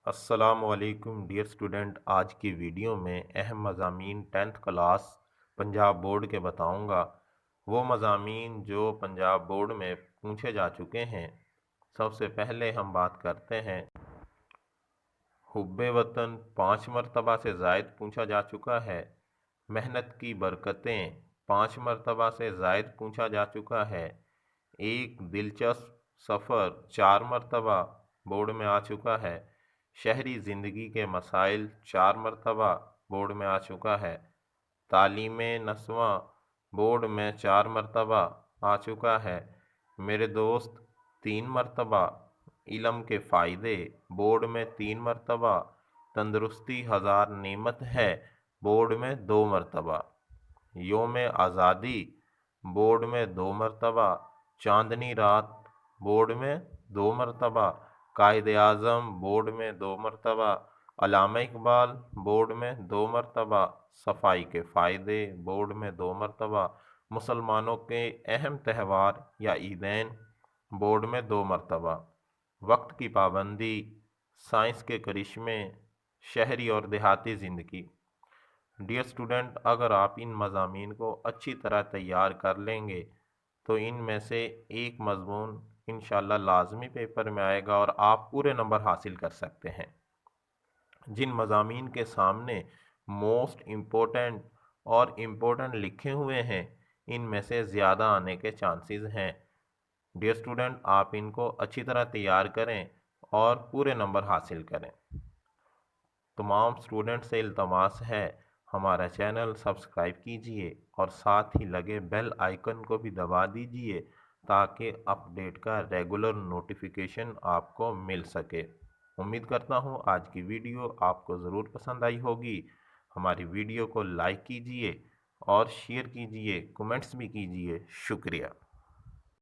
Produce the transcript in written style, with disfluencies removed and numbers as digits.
السلام علیکم dear student, آج کی ویڈیو میں اہم مضامین 10th کلاس پنجاب بورڈ کے بتاؤں گا۔ وہ مضامین جو پنجاب بورڈ میں پوچھے جا چکے ہیں۔ سب سے پہلے ہم بات کرتے ہیں حب وطن 5 مرتبہ سے زائد پوچھا جا چکا ہے۔ محنت کی برکتیں 5 مرتبہ سے زائد پوچھا جا چکا ہے۔ ایک دلچسپ سفر 4 مرتبہ بورڈ میں آ چکا ہے۔ شہری زندگی کے مسائل 4 مرتبہ بورڈ میں آ چکا ہے۔ تعلیم نسواں بورڈ میں 4 مرتبہ آ چکا ہے۔ میرے دوست 3 مرتبہ۔ علم کے فائدے بورڈ میں 3 مرتبہ۔ تندرستی ہزار نعمت ہے بورڈ میں 2 مرتبہ۔ یوم آزادی بورڈ میں 2 مرتبہ۔ چاندنی رات بورڈ میں 2 مرتبہ۔ قائد اعظم بورڈ میں 2 مرتبہ۔ علامہ اقبال بورڈ میں 2 مرتبہ۔ صفائی کے فائدے بورڈ میں 2 مرتبہ۔ مسلمانوں کے اہم تہوار یا عیدین بورڈ میں 2 مرتبہ۔ وقت کی پابندی، سائنس کے کرشمے، شہری اور دیہاتی زندگی۔ ڈیئر اسٹوڈنٹ، اگر آپ ان مضامین کو اچھی طرح تیار کر لیں گے تو ان میں سے ایک مضمون انشاءاللہ لازمی پیپر میں آئے گا اور آپ پورے نمبر حاصل کر سکتے ہیں۔ جن مضامین کے سامنے موسٹ امپورٹنٹ اور امپورٹنٹ لکھے ہوئے ہیں ان میں سے زیادہ آنے کے چانسز ہیں۔ ڈیئر اسٹوڈنٹ، آپ ان کو اچھی طرح تیار کریں اور پورے نمبر حاصل کریں۔ تمام اسٹوڈنٹ سے التماس ہے ہمارا چینل سبسکرائب کیجئے اور ساتھ ہی لگے بیل آئیکن کو بھی دبا دیجئے تاکہ اپ ڈیٹ کا ریگولر نوٹیفیکیشن آپ کو مل سکے۔ امید کرتا ہوں آج کی ویڈیو آپ کو ضرور پسند آئی ہوگی۔ ہماری ویڈیو کو لائک کیجئے اور شیئر کیجئے، کمنٹس بھی کیجئے۔ شکریہ۔